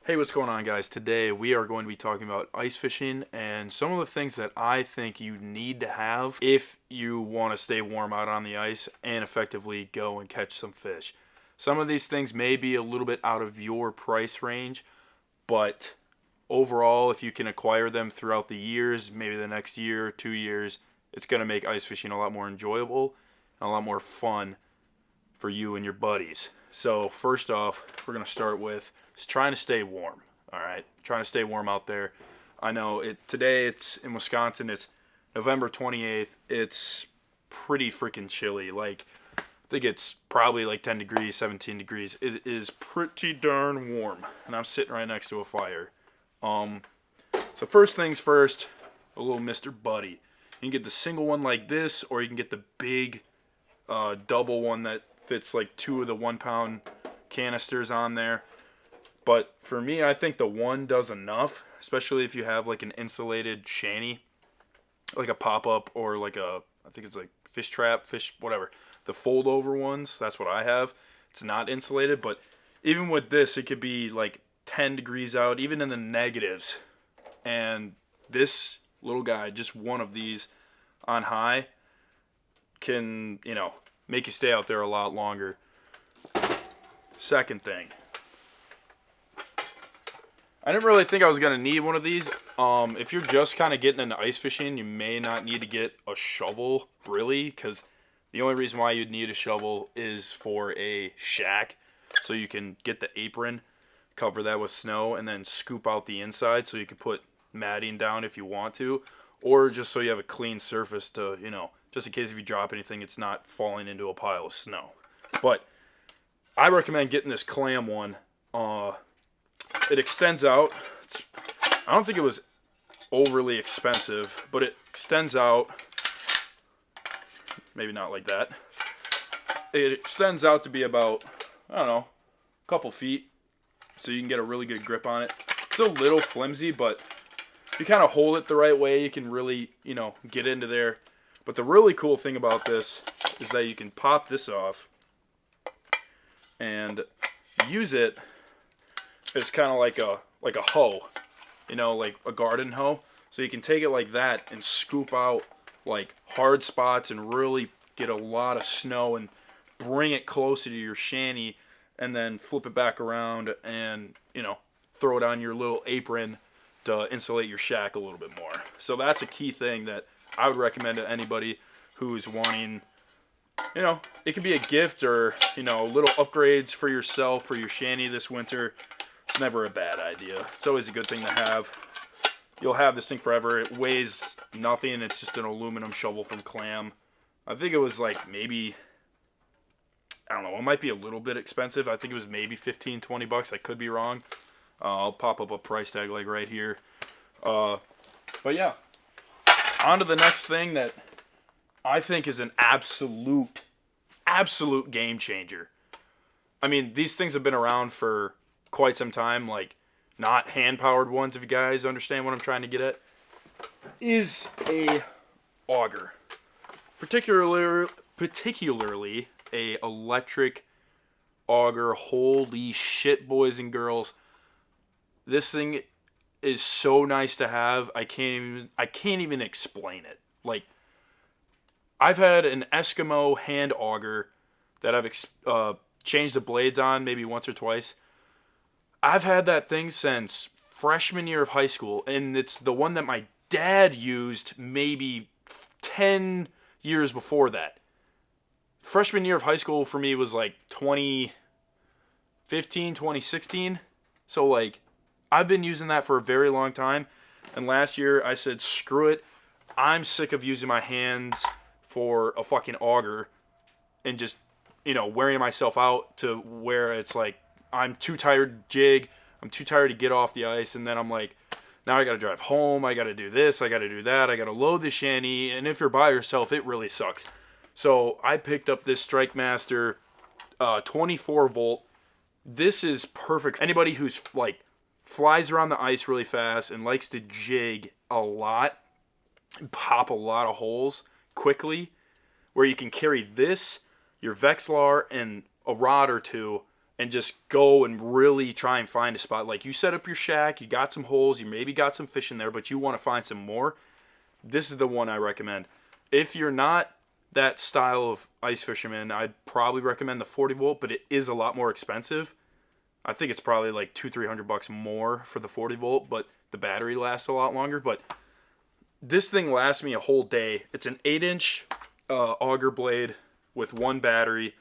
Hey, what's going on, guys? Today we are going to be talking about ice fishing and some of the things that I think you need to have if you want to stay warm out on the ice and effectively go and catch some fish. Some of these things may be a little bit out of your price range, but overall, if you can acquire them throughout the years, maybe the next year, 2 years, it's going to make ice fishing a lot more enjoyable and a lot more fun for you and your buddies. So first off, we're going to start with just trying to stay warm. All right, trying to stay warm out there. I know today it's in Wisconsin. It's November 28th. It's pretty freaking chilly. Like, I think it's probably like 10 degrees, 17 degrees. It is pretty darn warm, and I'm sitting right next to a fire. So first things first, a little Mr. Buddy. You can get the single one like this, or you can get the big double one that fits like 2 of the 1 pound canisters on there. But for me, I think the one does enough, especially if you have like an insulated shanty, like a pop-up or like I think it's like fish trap, fish, whatever. The fold-over ones, that's what I have. It's not insulated, but even with this, it could be like 10 degrees out, even in the negatives. And this little guy, just one of these on high, can, make you stay out there a lot longer. Second thing, I didn't really think I was going to need one of these. If you're just kind of getting into ice fishing, you may not need to get a shovel, really, because the only reason why you'd need a shovel is for a shack, so you can get the apron, cover that with snow, and then scoop out the inside so you can put matting down if you want to, or just so you have a clean surface to, just in case if you drop anything, it's not falling into a pile of snow. But I recommend getting this clam one. It extends out. I don't think it was overly expensive, but it extends out. Maybe not like that. It extends out to be about, I don't know, a couple feet, so you can get a really good grip on it. It's a little flimsy, but if you kind of hold it the right way, you can really, get into there. But the really cool thing about this is that you can pop this off and use it as kind of like a hoe, like a garden hoe. So you can take it like that and scoop out like hard spots and really get a lot of snow and bring it closer to your shanty, and then flip it back around and throw it on your little apron to insulate your shack a little bit more. So that's a key thing that I would recommend to anybody who's wanting, it could be a gift or, little upgrades for yourself, for your shanty this winter. It's never a bad idea. It's always a good thing to have. You'll have this thing forever. It weighs nothing. It's just an aluminum shovel from Clam. I think it was like maybe, I don't know, it might be a little bit expensive. I think it was maybe 15, 20 bucks. I could be wrong. I'll pop up a price tag like right here. But yeah, on to the next thing that I think is an absolute game changer. I mean, these things have been around for quite some time, like not hand-powered ones, if you guys understand what I'm trying to get at, is a auger. Particularly a electric auger. Holy shit, boys and girls. This thing is so nice to have. I can't even explain it. Like, I've had an Eskimo hand auger that I've changed the blades on maybe once or twice. I've had that thing since freshman year of high school, and it's the one that my dad used maybe 10 years before that. Freshman year of high school for me was like 2015, 2016. So like, I've been using that for a very long time, and last year I said, screw it. I'm sick of using my hands for a fucking auger and just, wearing myself out to where it's like, I'm too tired to jig. I'm too tired to get off the ice. And then I'm like, now I got to drive home. I got to do this. I got to do that. I got to load the shanty. And if you're by yourself, it really sucks. So I picked up this Strike Master 24 volt. This is perfect. Anybody who's like flies around the ice really fast and likes to jig a lot, pop a lot of holes quickly, where you can carry this, your Vexlar, and a rod or two, and just go and really try and find a spot. Like, you set up your shack, you got some holes, you maybe got some fish in there, but you want to find some more. This is the one I recommend. If you're not that style of ice fisherman, I'd probably recommend the 40 volt, but it is a lot more expensive. I think it's probably like $200-300 more for the 40 volt, but the battery lasts a lot longer. But this thing lasts me a whole day. It's an 8-inch auger blade with one battery.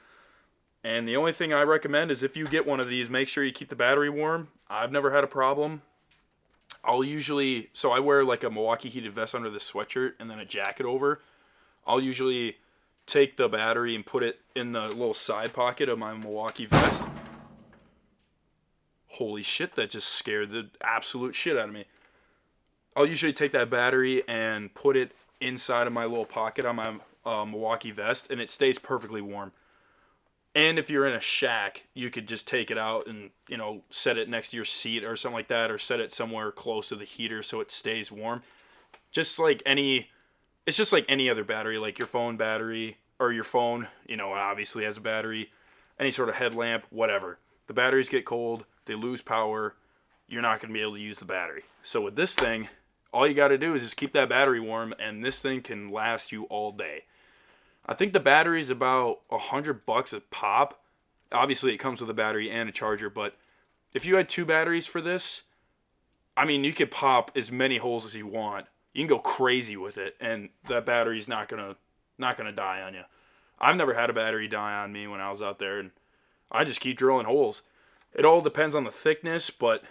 And the only thing I recommend is if you get one of these, make sure you keep the battery warm. I've never had a problem. So I wear like a Milwaukee heated vest under this sweatshirt and then a jacket over. I'll usually take the battery and put it in the little side pocket of my Milwaukee vest. Holy shit, that just scared the absolute shit out of me. I'll usually take that battery and put it inside of my little pocket on my Milwaukee vest, and it stays perfectly warm. And if you're in a shack, you could just take it out and, set it next to your seat or something like that, or set it somewhere close to the heater so it stays warm. It's just like any other battery, like your phone battery, or your phone, obviously has a battery, any sort of headlamp, whatever. The batteries get cold, they lose power, you're not going to be able to use the battery. So with this thing, all you got to do is just keep that battery warm, and this thing can last you all day. I think the battery is about $100 a pop. Obviously, it comes with a battery and a charger, but if you had 2 batteries for this, you could pop as many holes as you want. You can go crazy with it, and that battery's not gonna die on you. I've never had a battery die on me when I was out there, and I just keep drilling holes. It all depends on the thickness, but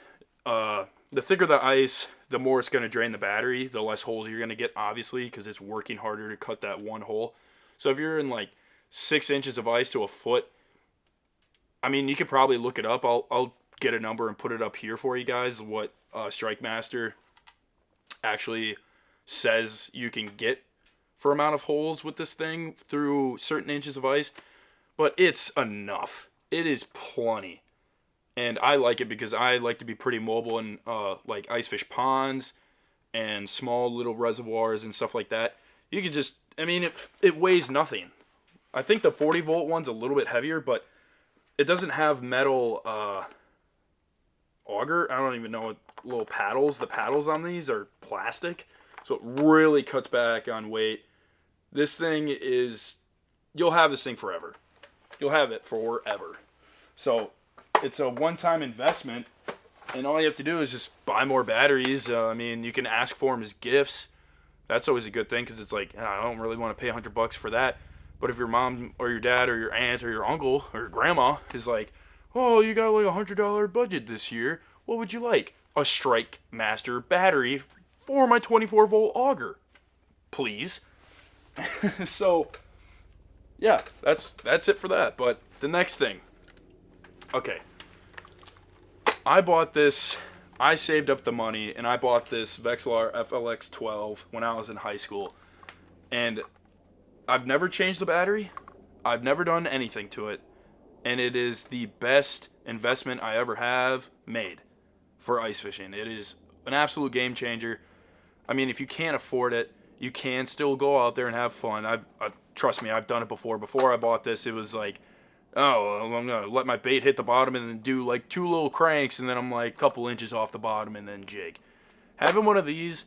the thicker the ice, the more it's going to drain the battery, the less holes you're going to get, obviously, because it's working harder to cut that one hole. So if you're in like 6 inches of ice to a foot, you could probably look it up. I'll get a number and put it up here for you guys, what Strike Master actually says you can get for amount of holes with this thing through certain inches of ice. But it's enough. It is plenty. And I like it because I like to be pretty mobile in like ice fish ponds and small little reservoirs and stuff like that. You could just, it weighs nothing. I think the 40 volt one's a little bit heavier, but it doesn't have metal auger. I don't even know what little paddles. The paddles on these are plastic, so it really cuts back on weight. This thing you'll have this thing forever. You'll have it forever. So it's a one-time investment, and all you have to do is just buy more batteries. You can ask for them as gifts. That's always a good thing, because it's like, I don't really want to pay $100 for that. But if your mom or your dad or your aunt or your uncle or your grandma is like, oh, you got like $100 budget this year, what would you like? A Strike Master battery for my 24-volt auger, please. So, yeah, that's it for that. But the next thing, okay, I bought this. I saved up the money, and I bought this Vexilar FLX 12 when I was in high school. And I've never changed the battery. I've never done anything to it. And it is the best investment I ever have made for ice fishing. It is an absolute game changer. If you can't afford it, you can still go out there and have fun. Trust me, I've done it before. Before I bought this, it was like, oh, I'm going to let my bait hit the bottom and then do like 2 little cranks, and then I'm like a couple inches off the bottom and then jig. Having one of these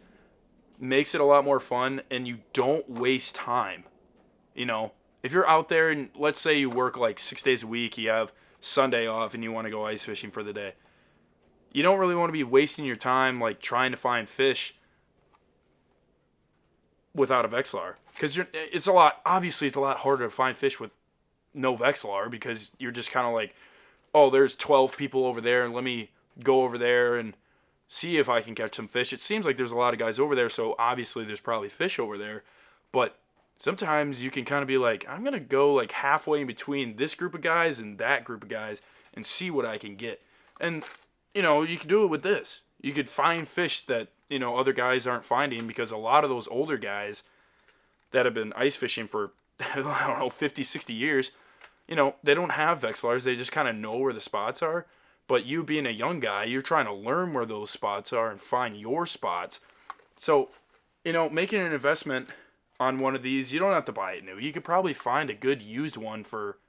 makes it a lot more fun, and you don't waste time. If you're out there and let's say you work like 6 days a week, you have Sunday off and you want to go ice fishing for the day. You don't really want to be wasting your time like trying to find fish without a Vexilar, because it's a lot harder to find fish with no Vexilar, because you're just kind of like, oh, there's 12 people over there, and let me go over there and see if I can catch some fish. It seems like there's a lot of guys over there, so obviously there's probably fish over there, but sometimes you can kind of be like, I'm going to go like halfway in between this group of guys and that group of guys and see what I can get. And, you can do it with this. You could find fish that, other guys aren't finding, because a lot of those older guys that have been ice fishing for, 50, 60 years, they don't have Vexilars. They just kind of know where the spots are. But you being a young guy, you're trying to learn where those spots are and find your spots. So, making an investment on one of these, you don't have to buy it new. You could probably find a good used one for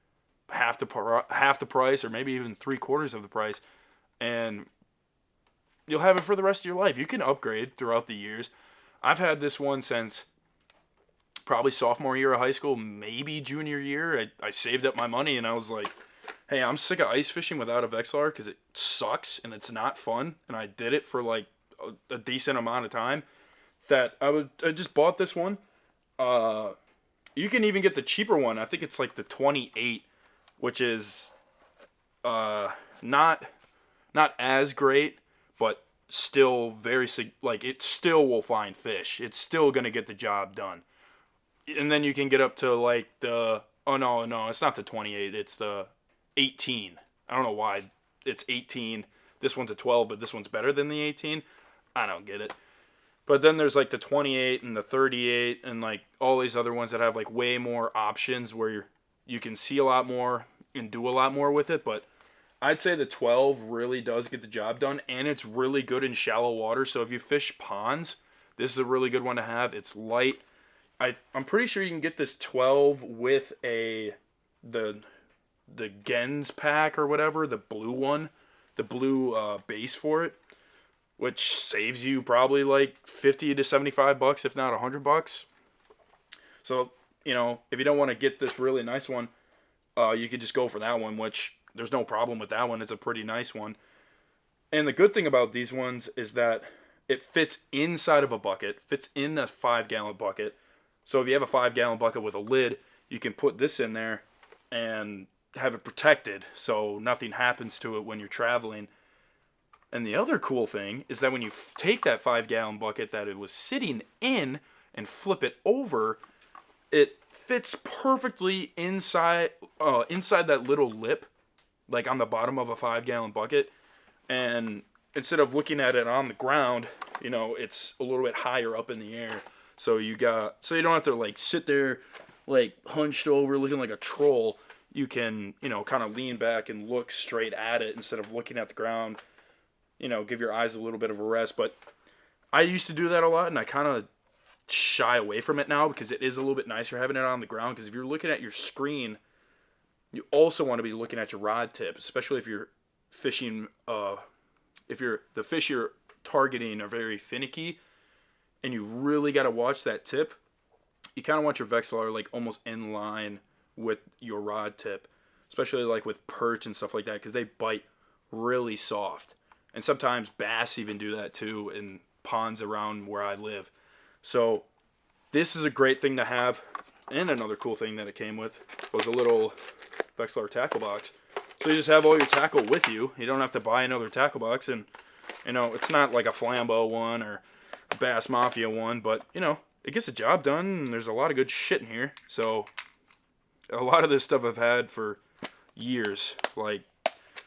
half the price, or maybe even 3/4 of the price, and you'll have it for the rest of your life. You can upgrade throughout the years. I've had this one since probably sophomore year of high school, maybe junior year. I saved up my money and I was like, hey, I'm sick of ice fishing without a Vexilar because it sucks and it's not fun. And I did it for like a decent amount of time. That I just bought this one. You can even get the cheaper one. I think it's like the 28, which is not as great, but still very like it still will find fish. It's still gonna get the job done. And then you can get up to like the it's not the 28, it's the 18. I don't know why it's 18. This one's a 12, but this one's better than the 18. I don't get it. But then there's like the 28 and the 38 and like all these other ones that have like way more options where you can see a lot more and do a lot more with it. But I'd say the 12 really does get the job done, and it's really good in shallow water. So if you fish ponds, this is a really good one to have. It's light. I'm pretty sure you can get this 12 with the Gens pack or whatever, the blue one, the blue base for it, which saves you probably like $50 to $75, if not $100. So, if you don't want to get this really nice one, you could just go for that one, which there's no problem with that one. It's a pretty nice one. And the good thing about these ones is that it fits inside of a bucket, fits in a 5-gallon bucket. So if you have a 5-gallon bucket with a lid, you can put this in there and have it protected so nothing happens to it when you're traveling. And the other cool thing is that when you take that 5-gallon bucket that it was sitting in and flip it over, it fits perfectly inside that little lip, like on the bottom of a 5-gallon bucket. And instead of looking at it on the ground, it's a little bit higher up in the air. So you don't have to like sit there like hunched over looking like a troll. You can, kind of lean back and look straight at it instead of looking at the ground. Give your eyes a little bit of a rest. But I used to do that a lot, and I kind of shy away from it now because it is a little bit nicer having it on the ground. Because if you're looking at your screen, you also want to be looking at your rod tip, especially if you're fishing. The fish you're targeting are very finicky, and you really got to watch that tip. You kind of want your Vexilar like almost in line with your rod tip, especially like with perch and stuff like that, because they bite really soft. And sometimes bass even do that too in ponds around where I live. So this is a great thing to have. And another cool thing that it came with was a little Vexilar tackle box. So you just have all your tackle with you. You don't have to buy another tackle box. And, it's not like a Flambeau one or a Bass Mafia one, but, it gets the job done, and there's a lot of good shit in here. So a lot of this stuff I've had for years, like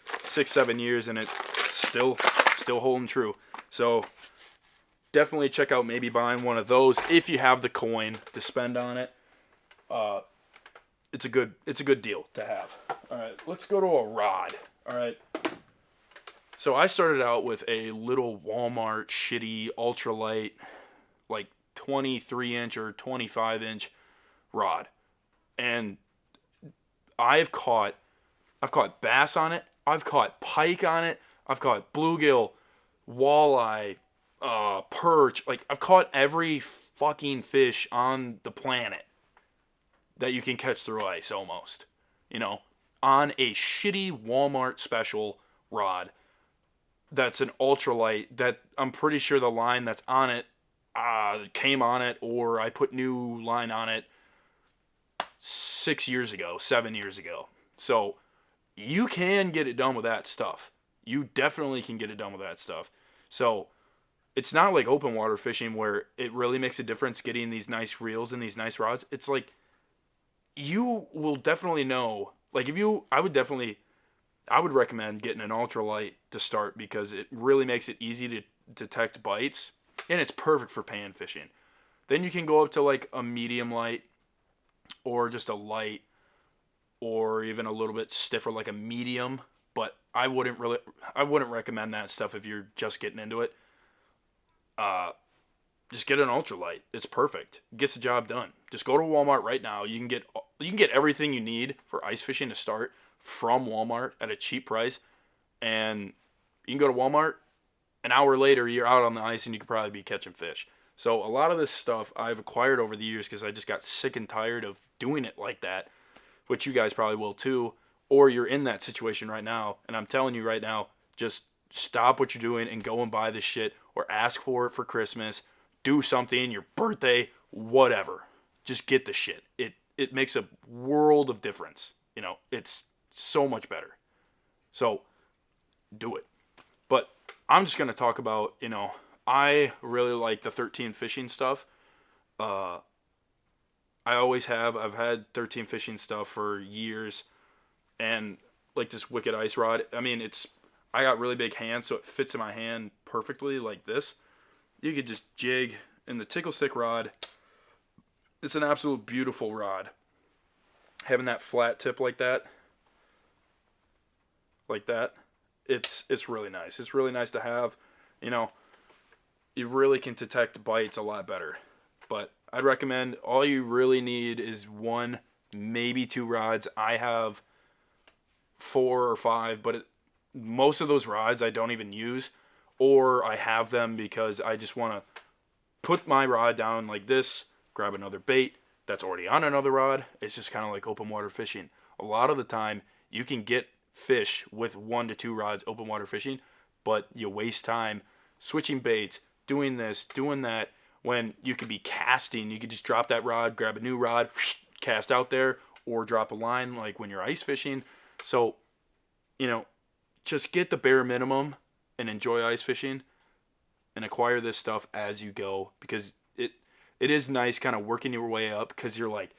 6-7 years, and it's still holding true. So definitely check out maybe buying one of those if you have the coin to spend on it. It's a good deal to have. All right, let's go to a rod. All right. So I started out with a little Walmart shitty ultralight, like 23-inch or 25-inch rod, and I've caught bass on it. I've caught pike on it. I've caught bluegill, walleye, perch. Like, I've caught every fucking fish on the planet that you can catch through ice almost. On a shitty Walmart special rod that's an ultralight that I'm pretty sure the line that's on it came on it, or I put new line on it 7 years ago. So you can get it done with that stuff. You definitely can get it done with that stuff. So it's not like open water fishing where it really makes a difference getting these nice reels and these nice rods. It's like you will definitely know. Like I would recommend getting an ultralight to start because it really makes it easy to detect bites, and it's perfect for pan fishing. Then you can go up to like a medium light or just a light, or even a little bit stiffer like a medium, but I wouldn't recommend that stuff if you're just getting into it. just get an ultralight. It's perfect. It gets the job done. Just go to Walmart right now. You can get everything you need for ice fishing to start from Walmart at a cheap price, and you can go to Walmart. An hour later, you're out on the ice and you could probably be catching fish. So a lot of this stuff I've acquired over the years because I just got sick and tired of doing it like that, which you guys probably will too, or you're in that situation right now, and I'm telling you right now, just stop what you're doing and go and buy this shit or ask for it for Christmas, do something, your birthday, whatever. Just get the shit. It makes a world of difference. It's so much better. So do it. But I'm just going to talk about, I really like the 13 fishing stuff. I always have. I've had 13 fishing stuff for years. And like this Wicked Ice Rod, I got really big hands, so it fits in my hand perfectly like this. You could just jig in the tickle stick rod. It's an absolute beautiful rod. Having that flat tip like that. It's really nice. It's really nice to have. You really can detect bites a lot better. But I'd recommend all you really need is 1, maybe 2 rods. I have 4 or 5, but most of those rods I don't even use, or I have them because I just want to put my rod down like this, grab another bait that's already on another rod. It's just kind of like open water fishing. A lot of the time you can get fish with 1 to 2 rods open water fishing, but you waste time switching baits, doing this, doing that, when you could be casting. You could just drop that rod, grab a new rod, cast out there, or drop a line like when you're ice fishing. So, just get the bare minimum and enjoy ice fishing and acquire this stuff as you go, because it is nice kind of working your way up, because you're like,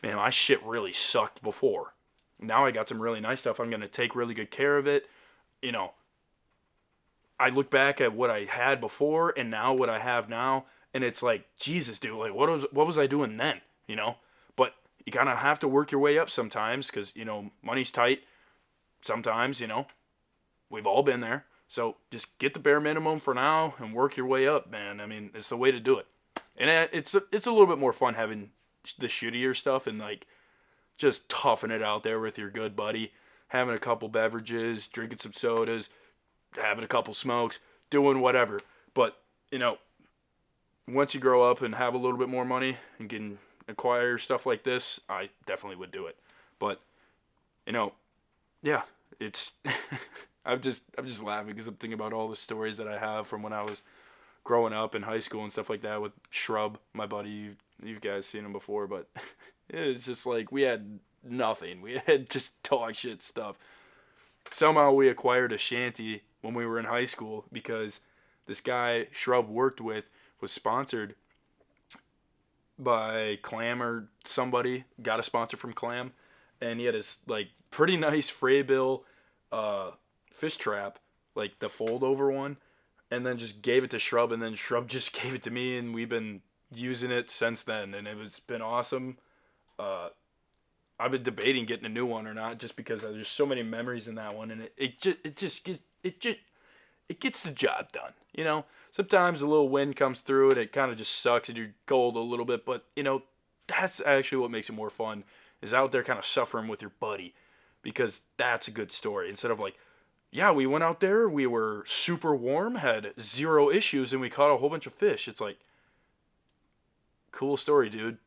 man, my shit really sucked before. Now I got some really nice stuff. I'm going to take really good care of it. I look back at what I had before and now what I have now, and it's like, Jesus, dude, like what was I doing then? But you kind of have to work your way up sometimes, because, money's tight sometimes, we've all been there. So just get the bare minimum for now and work your way up, man. It's the way to do it. And it's a little bit more fun having the shittier stuff and like just toughing it out there with your good buddy, having a couple beverages, drinking some sodas, having a couple smokes, doing whatever. But, once you grow up and have a little bit more money and can acquire stuff like this, I definitely would do it. But, yeah, it's I'm just laughing because I'm thinking about all the stories that I have from when I was growing up in high school and stuff like that with Shrub, my buddy. You guys seen him before, but it's just like we had nothing. We had just dog shit stuff. Somehow we acquired a shanty when we were in high school because this guy Shrub worked with was sponsored by Clam or somebody. Got a sponsor from Clam, and he had his like pretty nice Fraybill fish trap, like the fold over one, and then just gave it to Shrub, and then Shrub just gave it to me, and we've been using it since then, and it's been awesome. I've been debating getting a new one or not, just because there's so many memories in that one, and it gets the job done. Sometimes a little wind comes through and it kind of just sucks and you're cold a little bit, but that's actually what makes it more fun, is out there kind of suffering with your buddy, because that's a good story. Instead of like, yeah, we went out there, we were super warm, had 0 issues, and we caught a whole bunch of fish. It's like, cool story, dude.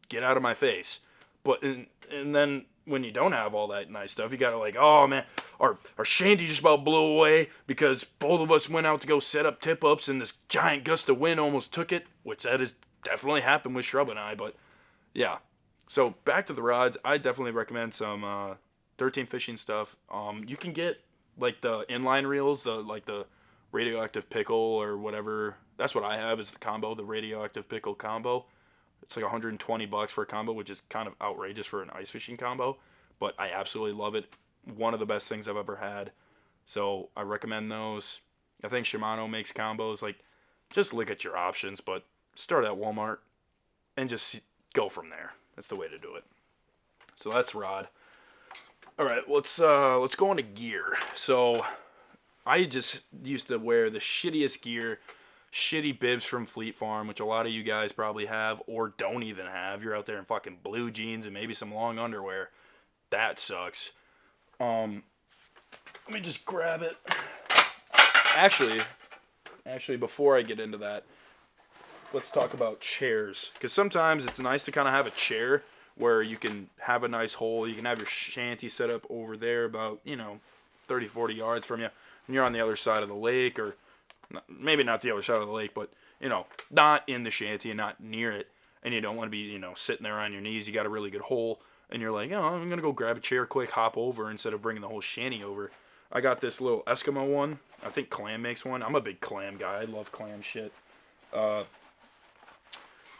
Get out of my face. But and then when you don't have all that nice stuff, you gotta like, oh man, our shanty just about blew away because both of us went out to go set up tip ups and this giant gust of wind almost took it, which that has definitely happened with Shrub and I. But yeah, so back to the rods. I definitely recommend some 13 fishing stuff. You can get like the inline reels, the radioactive pickle or whatever. That's what I have, is the combo, the radioactive pickle combo. It's like $120 for a combo, which is kind of outrageous for an ice fishing combo, but I absolutely love it. One of the best things I've ever had. So I recommend those. I think Shimano makes combos. Like, just look at your options, but start at Walmart and just go from there. That's the way to do it. So that's rod. All right, let's go on to gear. So I just used to wear the shittiest gear, shitty bibs from Fleet Farm, which a lot of you guys probably have or don't even have. You're out there in fucking blue jeans and maybe some long underwear. That sucks. Let me just grab it. Actually, before I get into that, let's talk about chairs. Because sometimes it's nice to kind of have a chair where you can have a nice hole. You can have your shanty set up over there about, 30, 40 yards from you. And you're on the other side of the lake, or maybe not the other side of the lake, but, not in the shanty and not near it. And you don't want to be, sitting there on your knees. You got a really good hole. And you're like, oh, I'm going to go grab a chair quick, hop over instead of bringing the whole shanty over. I got this little Eskimo one. I think Clam makes one. I'm a big Clam guy. I love Clam shit.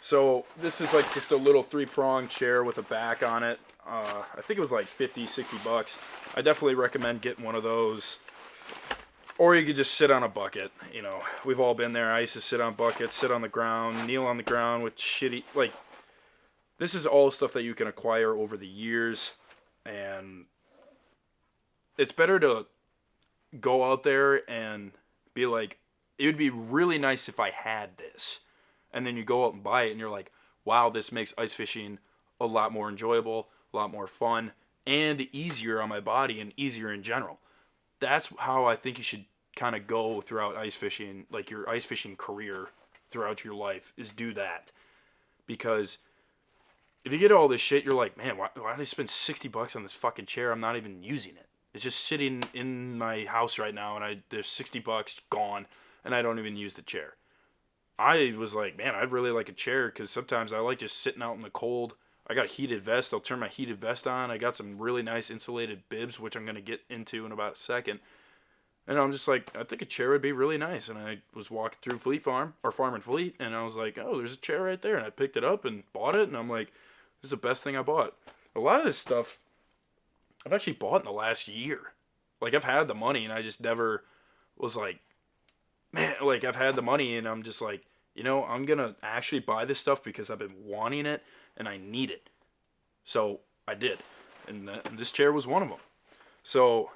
So this is like just a little 3-pronged chair with a back on it. I think it was like $50, $60. I definitely recommend getting one of those. Or you could just sit on a bucket. We've all been there. I used to sit on buckets, sit on the ground, kneel on the ground with shitty, this is all stuff that you can acquire over the years. And it's better to go out there and be like, it would be really nice if I had this. And then you go out and buy it and you're like, wow, this makes ice fishing a lot more enjoyable, a lot more fun, and easier on my body and easier in general. That's how I think you should kind of go throughout ice fishing, like your ice fishing career throughout your life, is do that. Because if you get all this shit, you're like, man, why did I spend $60 on this fucking chair? I'm not even using it. It's just sitting in my house right now, and there's $60 gone, and I don't even use the chair. I was like, man, I'd really like a chair, because sometimes I like just sitting out in the cold. I got a heated vest. I'll turn my heated vest on. I got some really nice insulated bibs, which I'm going to get into in about a second. And I'm just like, I think a chair would be really nice. And I was walking through Fleet Farm, or Farm and Fleet, and I was like, oh, there's a chair right there. And I picked it up and bought it, and I'm like, this is the best thing I bought. A lot of this stuff I've actually bought in the last year. I've had the money, and I just never was like, man, I've had the money, and I'm just like, I'm going to actually buy this stuff because I've been wanting it, and I need it. So, I did. And this chair was one of them. So,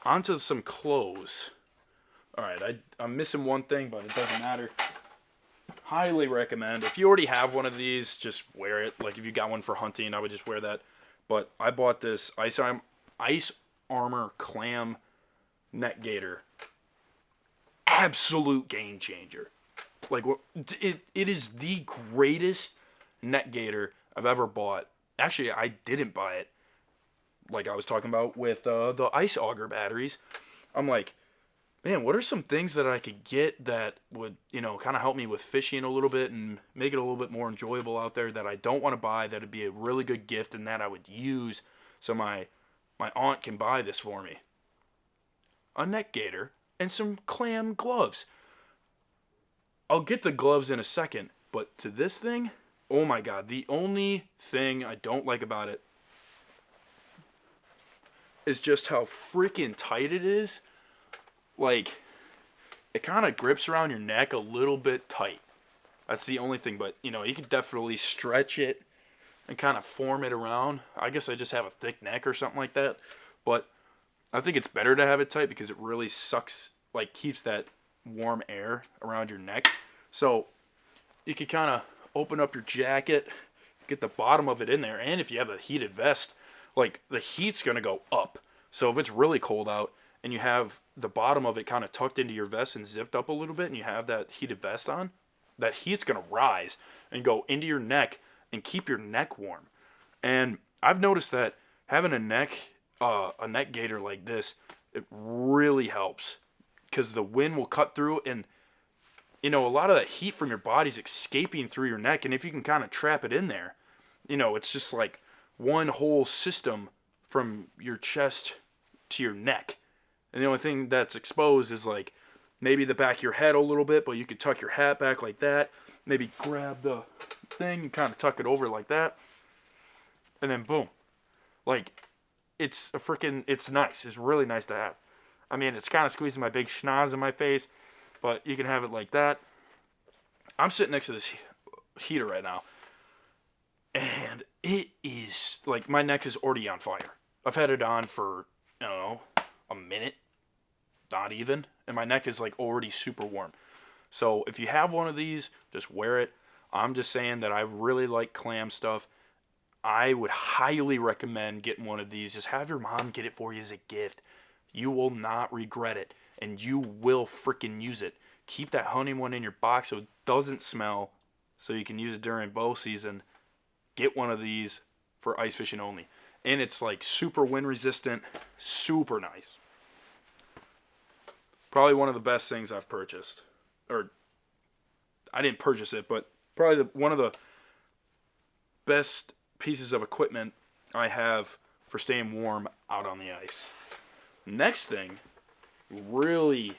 onto some clothes. Alright, I'm missing one thing, but it doesn't matter. Highly recommend. If you already have one of these, just wear it. If you got one for hunting, I would just wear that. But I bought this Ice Armor Clam neck gaiter. Absolute game changer. It is the greatest neck gaiter I've ever bought. Actually, I didn't buy it. Like I was talking about with the ice auger batteries. I'm like, man, what are some things that I could get that would, kind of help me with fishing a little bit and make it a little bit more enjoyable out there that I don't want to buy, that would be a really good gift and that I would use so my aunt can buy this for me. A neck gaiter and some Clam gloves. I'll get the gloves in a second, but to this thing, oh my god, the only thing I don't like about it is just how freaking tight it is. It kind of grips around your neck a little bit tight. That's the only thing, but, you can definitely stretch it and kind of form it around. I guess I just have a thick neck or something like that, but I think it's better to have it tight because it really sucks, keeps that warm air around your neck. So you can kind of open up your jacket, get the bottom of it in there, and if you have a heated vest, the heat's going to go up. So if it's really cold out and you have the bottom of it kind of tucked into your vest and zipped up a little bit and you have that heated vest on, that heat's going to rise and go into your neck and keep your neck warm. And I've noticed that having a neck gaiter like this, it really helps because the wind will cut through and, a lot of that heat from your body's escaping through your neck. And if you can kind of trap it in there, it's just like one whole system from your chest to your neck. And the only thing that's exposed is maybe the back of your head a little bit, but you could tuck your hat back like that. Maybe grab the thing and kind of tuck it over like that. And then boom. It's nice. It's really nice to have. I mean, it's kind of squeezing my big schnoz in my face, but you can have it like that. I'm sitting next to this heater right now, and it is, my neck is already on fire. I've had it on for, I don't know, a minute, not even, and my neck is, already super warm. So if you have one of these, just wear it. I'm just saying that I really like clam stuff. I would highly recommend getting one of these. Just have your mom get it for you as a gift. You will not regret it, and you will freaking use it. Keep that honey one in your box so it doesn't smell, so you can use it during bow season. Get one of these for ice fishing only. And it's like super wind resistant, super nice. Probably one of the best things I've purchased. Or, I didn't purchase it, but probably one of the best pieces of equipment I have for staying warm out on the ice. Next thing, really,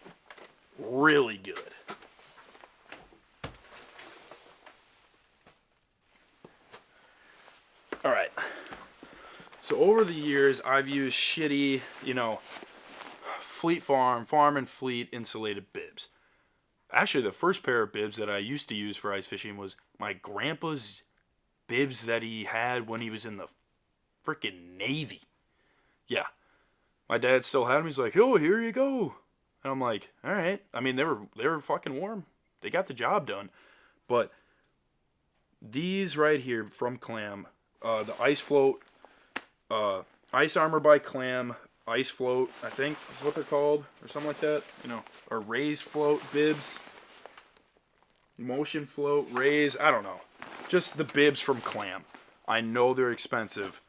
really good. Alright. So over the years, I've used shitty, Fleet Farm and Fleet insulated bibs. Actually, the first pair of bibs that I used to use for ice fishing was my grandpa's bibs that he had when he was in the freaking Navy. Yeah. My dad still had them. He's like, oh, here you go. And I'm like, all right. I mean, they were fucking warm. They got the job done. But these right here from Clam, the Ice Float, Ice Armor by Clam, Ice Float, I think is what they're called, or something like that. Or Raise Float bibs. Motion Float, Raise, I don't know. Just the bibs from Clam. I know they're expensive.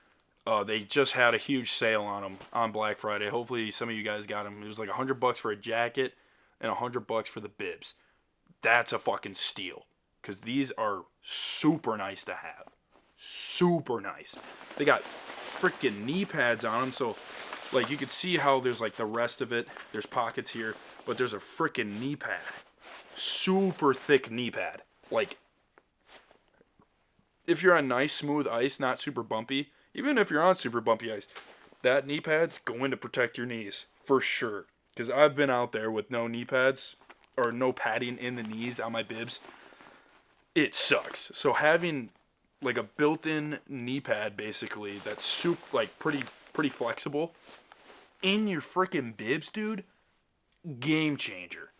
They just had a huge sale on them on Black Friday. Hopefully some of you guys got them. It was like $100 for a jacket and $100 for the bibs. That's a fucking steal. Because these are super nice to have. Super nice. They got freaking knee pads on them. So, like, you can see how there's, like, the rest of it. There's pockets here. But there's a freaking knee pad. Super thick knee pad. Like, if you're on nice, smooth ice, not super bumpy, even if you're on super bumpy ice, that knee pad's going to protect your knees. For sure. Because I've been out there with no knee pads, or no padding in the knees on my bibs. It sucks. So having, like, a built-in knee pad, basically, that's pretty flexible, in your freaking bibs, dude, game changer.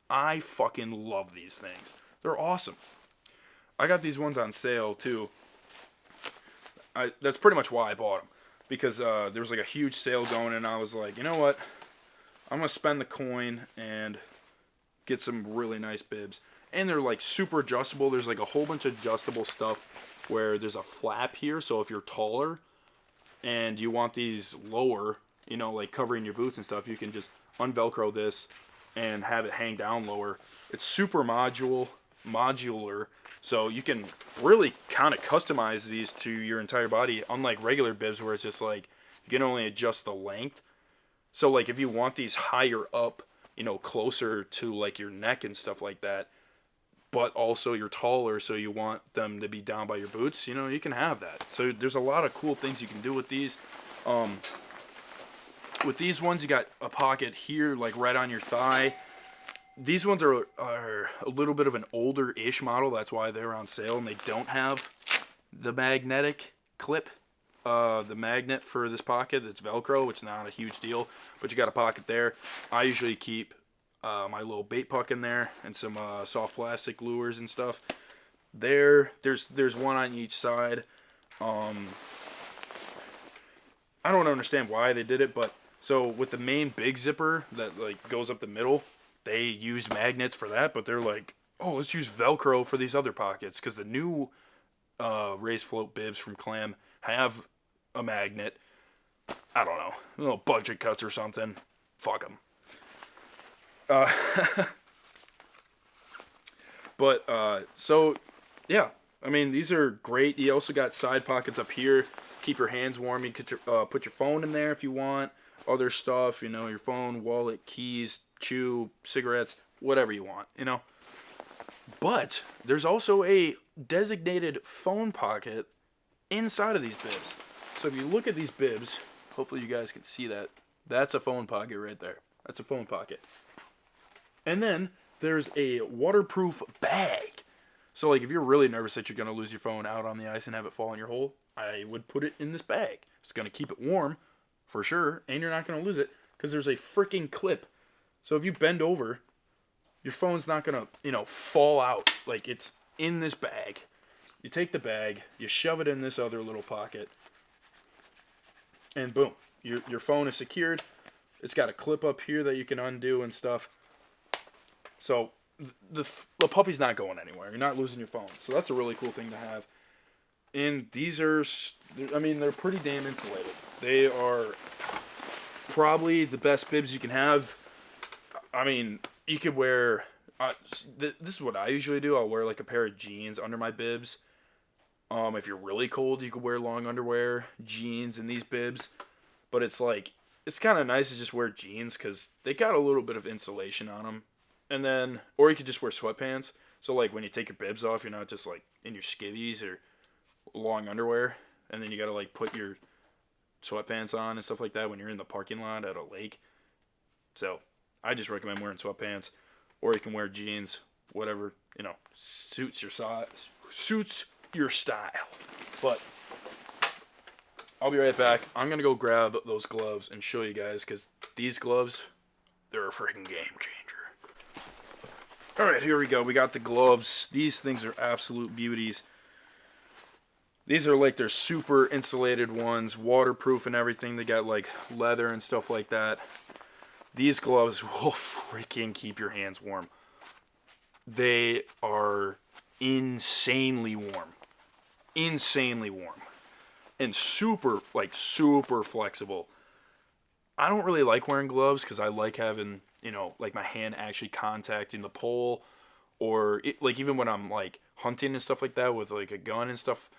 I fucking love these things. They're awesome. I got these ones on sale, too. That's pretty much why I bought them. Because there was, like, a huge sale going, and I was like, you know what? I'm going to spend the coin and get some really nice bibs. And they're, like, super adjustable. There's, like, a whole bunch of adjustable stuff where there's a flap here. So if you're taller and you want these lower, like covering your boots and stuff, you can just unvelcro this and have it hang down lower. It's super modular, so you can really kind of customize these to your entire body, unlike regular bibs where it's just like you can only adjust the length. So like if you want these higher up, closer to like your neck and stuff like that, but also you're taller, so you want them to be down by your boots, you can have that. So there's a lot of cool things you can do with these. With these ones, you got a pocket here, like right on your thigh. These ones are a little bit of an older-ish model. That's why they're on sale, and they don't have the magnetic clip. The magnet for this pocket, it's Velcro, which is not a huge deal, but you got a pocket there. I usually keep my little bait puck in there and some soft plastic lures and stuff. There's one on each side. I don't understand why they did it, but so with the main big zipper that like goes up the middle, they used magnets for that, but they're like, oh, let's use Velcro for these other pockets, because the new Raised Float bibs from Clam have a magnet. I don't know, a little budget cuts or something. Fuck them. So yeah, I mean, these are great. You also got side pockets up here. Keep your hands warm. You could put your phone in there if you want. Other stuff, your phone, wallet, keys, chew, cigarettes, whatever you want, But there's also a designated phone pocket inside of these bibs. So if you look at these bibs, hopefully you guys can see that. That's a phone pocket right there. That's a phone pocket. And then there's a waterproof bag. So like if you're really nervous that you're going to lose your phone out on the ice and have it fall in your hole, I would put it in this bag. It's going to keep it warm for sure, and you're not going to lose it because there's a freaking clip. So if you bend over your phone's not gonna, fall out. Like, it's in this bag. You take the bag, you shove it in this other little pocket, and boom, your phone is secured. It's got a clip up here that you can undo and stuff. So the puppy's not going anywhere. You're not losing your phone. So that's a really cool thing to have. And these are, I mean, they're pretty damn insulated. They are probably the best bibs you can have. I mean, you could wear, this is what I usually do. I'll wear like a pair of jeans under my bibs. If you're really cold, you could wear long underwear, jeans, and these bibs. But it's like, it's kind of nice to just wear jeans because they got a little bit of insulation on them. And then, or you could just wear sweatpants. So like when you take your bibs off, you're not just like in your skivvies or long underwear. And then you got to like put your sweatpants on and stuff like that when you're in the parking lot at a lake. So I just recommend wearing sweatpants, or you can wear jeans, whatever, suits your size, suits your style. But I'll be right back. I'm going to go grab those gloves and show you guys, because these gloves, they're a freaking game changer. Alright, here we go. We got the gloves. These things are absolute beauties. These are like their super insulated ones, waterproof and everything. They got like leather and stuff like that. These gloves will freaking keep your hands warm. They are insanely warm. Insanely warm. And super flexible. I don't really like wearing gloves because I like having, like my hand actually contacting the pole. Or like even when I'm like hunting and stuff like that with like a gun and stuff,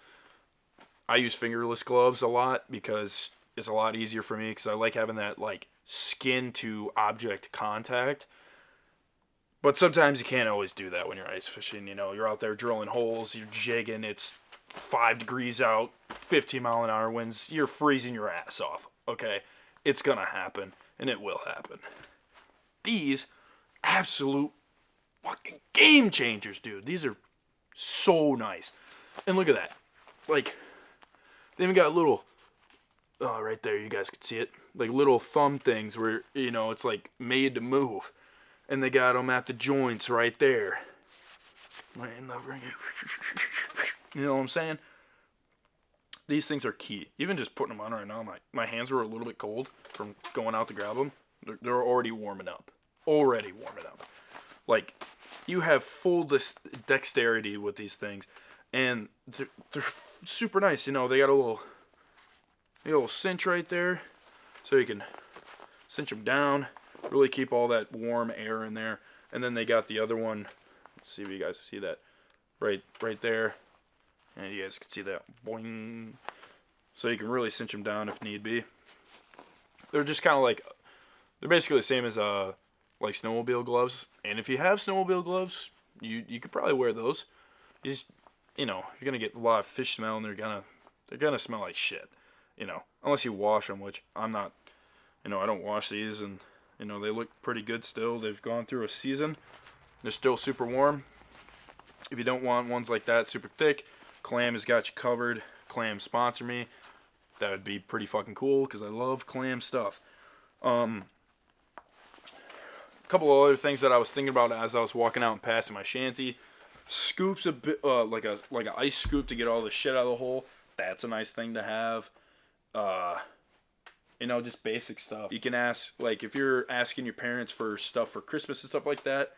I use fingerless gloves a lot because it's a lot easier for me because I like having that like skin to object contact. But sometimes you can't always do that when you're ice fishing. You're out there drilling holes, you're jigging, it's 5 degrees out, 15-mile-an-hour winds, you're freezing your ass off, okay? It's gonna happen, and it will happen. These, absolute fucking game changers, dude. These are so nice. And look at that. Like, they even got little, right there, you guys can see it, like little thumb things where, it's like made to move. And they got them at the joints right there. You know what I'm saying? These things are key. Even just putting them on right now, my hands were a little bit cold from going out to grab them. They're already warming up. Like, you have full dexterity with these things. And they're super nice. They got a little cinch right there. So you can cinch them down. Really keep all that warm air in there. And then they got the other one. Let's see if you guys see that. Right there. And you guys can see that. Boing. So you can really cinch them down if need be. They're just kind of like, they're basically the same as like snowmobile gloves. And if you have snowmobile gloves, you could probably wear those. You just, you're gonna get a lot of fish smell, and they're gonna smell like shit. Unless you wash them, which I'm not. I don't wash these, and they look pretty good still. They've gone through a season. They're still super warm. If you don't want ones like that, super thick, Clam has got you covered. Clam sponsor me. That would be pretty fucking cool because I love Clam stuff. A couple of other things that I was thinking about as I was walking out and passing my shanty. Scoops a bit, like an ice scoop to get all the shit out of the hole. That's a nice thing to have. Just basic stuff. You can ask, like, if you're asking your parents for stuff for Christmas and stuff like that,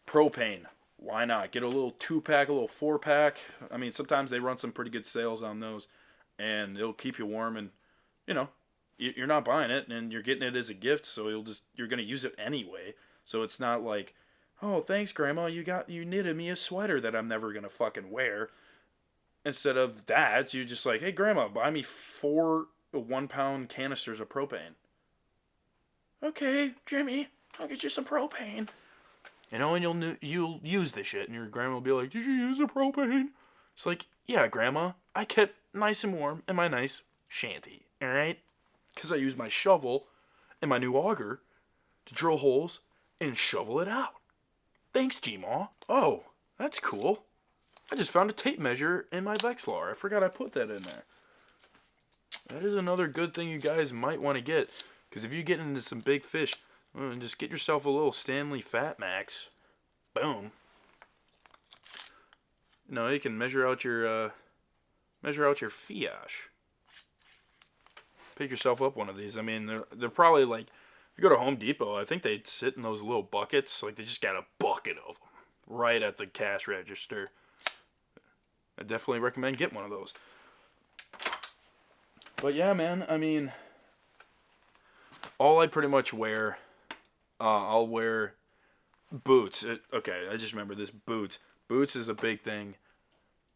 propane. Why not? Get a little 2-pack, a little 4-pack. I mean, sometimes they run some pretty good sales on those, and it'll keep you warm, and, you're not buying it, and you're getting it as a gift, so you're going to use it anyway. So it's not like, oh, thanks, Grandma, you knitted me a sweater that I'm never going to fucking wear. Instead of that, you're just like, hey, Grandma, buy me 4 1-pound canisters of propane. Okay, Jimmy, I'll get you some propane. And you'll use this shit, and your grandma will be like, did you use the propane? It's like, yeah, Grandma, I kept nice and warm in my nice shanty, alright? Because I used my shovel and my new auger to drill holes and shovel it out. Thanks, G-Ma. Oh, that's cool. I just found a tape measure in my Vexlar. I forgot I put that in there. That is another good thing you guys might want to get. Because if you get into some big fish, just get yourself a little Stanley Fat Max. boom. No, you can measure out your fiage. Pick yourself up one of these. I mean, they're probably like, if you go to Home Depot, I think they sit in those little buckets. Like, they just got a bucket of them right at the cash register. I definitely recommend getting one of those. But yeah, man, I mean, all I pretty much wear, I'll wear boots. Okay, I just remember this, boots. Boots is a big thing.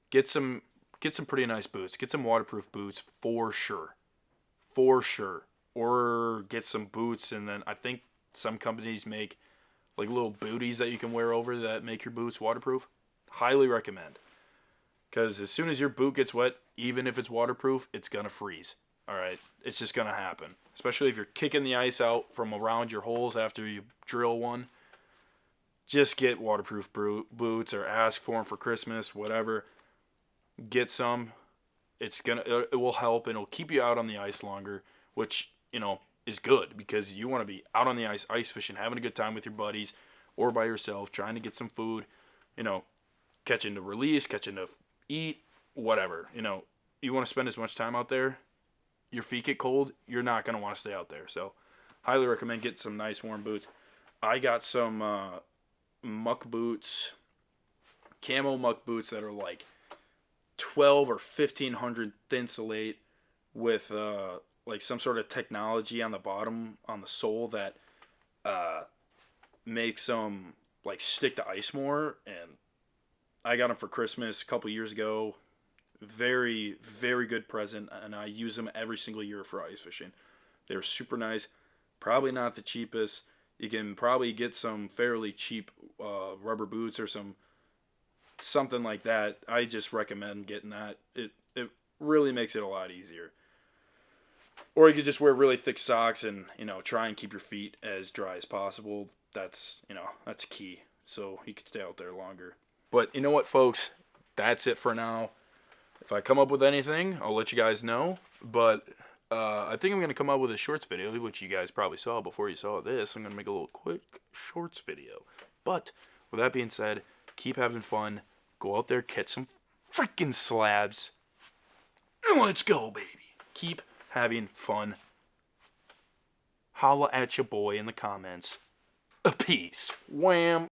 Get some pretty nice boots. Get some waterproof boots for sure. For sure. Or get some boots, and then I think some companies make like little booties that you can wear over that make your boots waterproof. Highly recommend. Because as soon as your boot gets wet, even if it's waterproof, it's going to freeze. Alright? It's just going to happen. Especially if you're kicking the ice out from around your holes after you drill one. Just get waterproof boots, or ask for them for Christmas, whatever. Get some. It will help, and it'll keep you out on the ice longer, which, is good, because you want to be out on the ice fishing, having a good time with your buddies or by yourself, trying to get some food, catching to release, catching to eat, whatever. You want to spend as much time out there, your feet get cold, you're not going to want to stay out there. So highly recommend getting some nice warm boots. I got some muck boots, camo muck boots that are like 12 or 1500 thinsulate with like some sort of technology on the bottom, on the sole, that makes them like stick to ice more. And I got them for Christmas a couple years ago. Very, very good present, and I use them every single year for ice fishing. They're super nice. Probably not the cheapest. You can probably get some fairly cheap rubber boots or something like that. I just recommend getting that. It really makes it a lot easier. Or you could just wear really thick socks and, try and keep your feet as dry as possible. That's key. So you can stay out there longer. But you know what, folks? That's it for now. If I come up with anything, I'll let you guys know. But I think I'm going to come up with a shorts video, which you guys probably saw before you saw this. I'm going to make a little quick shorts video. But with that being said, keep having fun. Go out there, catch some freaking slabs. And let's go, baby. Keep having fun. Holla at your boy in the comments. Peace. Wham.